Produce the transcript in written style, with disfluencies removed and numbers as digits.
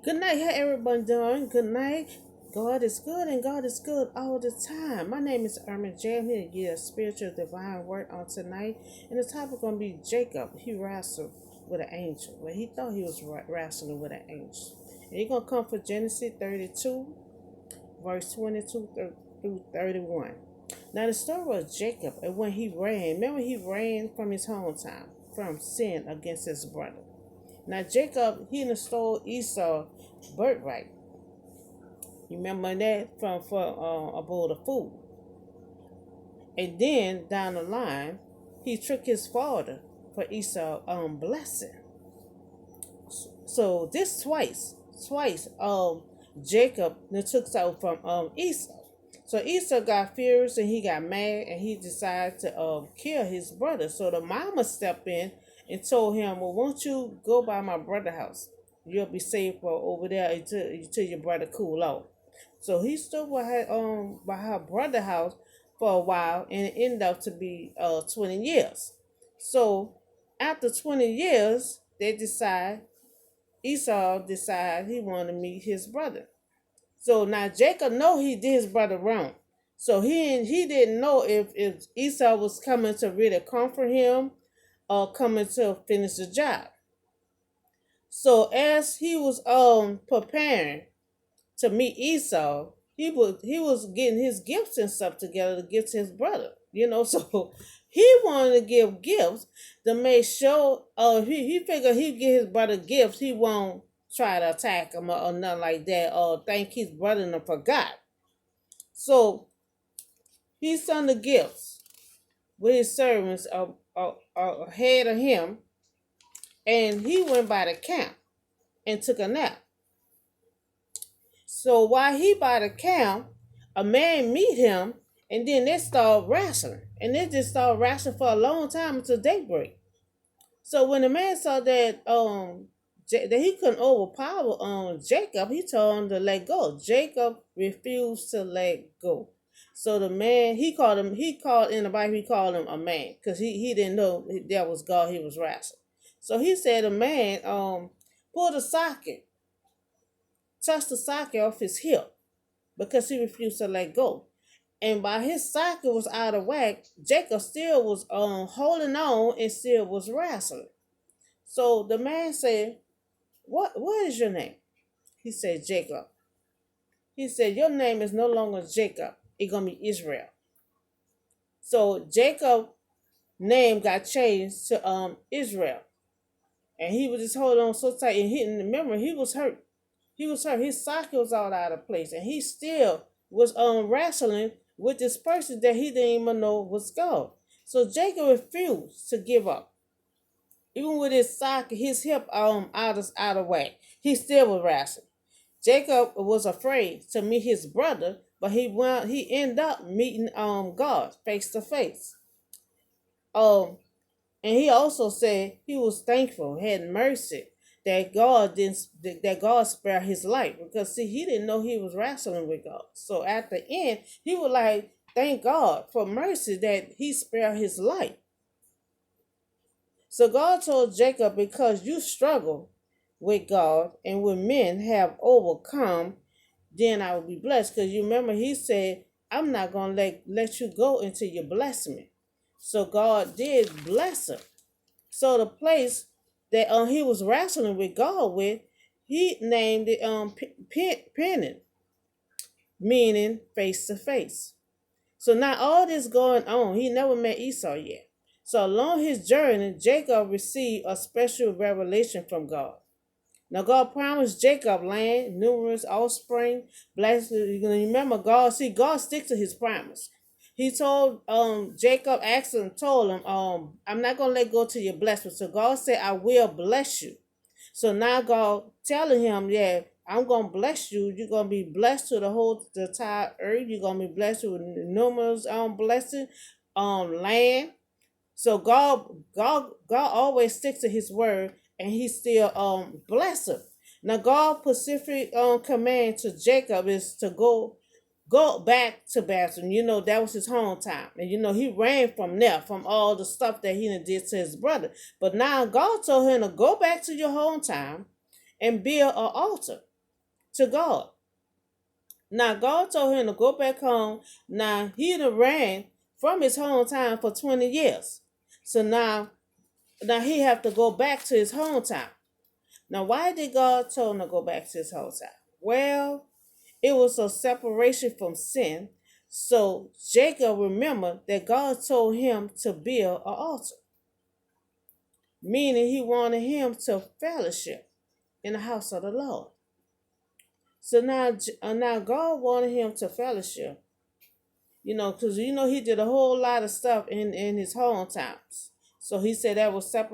Good night. How everyone doing? Good night. God is good and God is good all the time. My name is Irma J. I'm here to give a spiritual divine word on tonight. And the topic going to be Jacob. He wrestled with an angel. Well, he thought he was wrestling with an angel. And he's going to come for Genesis 32, verse 22 through 31. Now, the story of Jacob and when he ran, remember he ran from his hometown, from sin against his brother. Now Jacob, he done stole Esau birthright. You remember that from for a bowl of food. And then down the line, he tricked his father for Esau blessing. So this twice Jacob took out from Esau. So Esau got furious and he got mad and he decided to kill his brother. So the mama stepped in and told him, "Well, won't you go by my brother's house? You'll be safe over there until your brother cool off." So he stood by her brother's house for a while and it ended up to be 20 years. So after 20 years, Esau decided he wanted to meet his brother. So now Jacob know he did his brother wrong. So he didn't know if Esau was coming to really comfort him or coming to finish the job. So as he was preparing to meet Esau, he was getting his gifts and stuff together to give to his brother. So he wanted to give gifts to make sure he figured he'd give his brother gifts. He won't try to attack him or nothing like that or think his brother and forgot. So he sent the gifts with his servants ahead of him, and he went by the camp and took a nap. So while he by the camp, a man meet him, and then they start wrestling, and they just start wrestling for a long time until daybreak. So when the man saw that he couldn't overpower Jacob, he told him to let go. Jacob refused to let go. So the man he called in the Bible, he called him a man because he didn't know that was God he was wrestling. So he said the man pulled a socket, touched the socket off his hip because he refused to let go. And while his socket was out of whack, Jacob still was holding on and still was wrestling. So the man said, What is your name? He said, Jacob. He said, Your name is no longer Jacob. It's gonna be Israel. So Jacob's name got changed to Israel. And he was just holding on so tight and hitting the memory, he was hurt. He was hurt. His socket was all out of place. And he still was wrestling with this person that he didn't even know was God. So Jacob refused to give up. Even with his socket, his hip out of whack, he still was wrestling. Jacob was afraid to meet his brother, but he ended up meeting God face to face. And he also said he was thankful, had mercy that God spared his life because see he didn't know he was wrestling with God. So at the end, he was like, thank God for mercy that he spared his life. So God told Jacob, because you struggle with God and when men have overcome, then I will be blessed. Because you remember he said, I'm not going to let you go until you bless me. So God did bless him. So the place that he was wrestling with God with, he named it Penning, meaning face to face. So now all this going on, he never met Esau yet. So along his journey, Jacob received a special revelation from God. Now God promised Jacob land, numerous offspring, blessings. Remember, God sticks to his promise. He told Jacob, asked him, told him, I'm not gonna let go till you bless me. So God said, I will bless you. So now God telling him, yeah, I'm gonna bless you. You're gonna be blessed to the entire earth. You're gonna be blessed with numerous blessings, land. So God always sticks to his word and he still bless him. Now God specific command to Jacob is to go back to Bethlehem. That was his hometown. And he ran from there, from all the stuff that he did to his brother. But now God told him to go back to your hometown and build an altar. to God. Now God told him to go back home. Now he done ran from his hometown for 20 years. So now he have to go back to his hometown. Now why did God tell him to go back to his hometown? Well, it was a separation from sin. So Jacob remembered that God told him to build an altar, meaning he wanted him to fellowship in the house of the Lord. So now God wanted him to fellowship, because he did a whole lot of stuff in his hometowns. So he said that was separation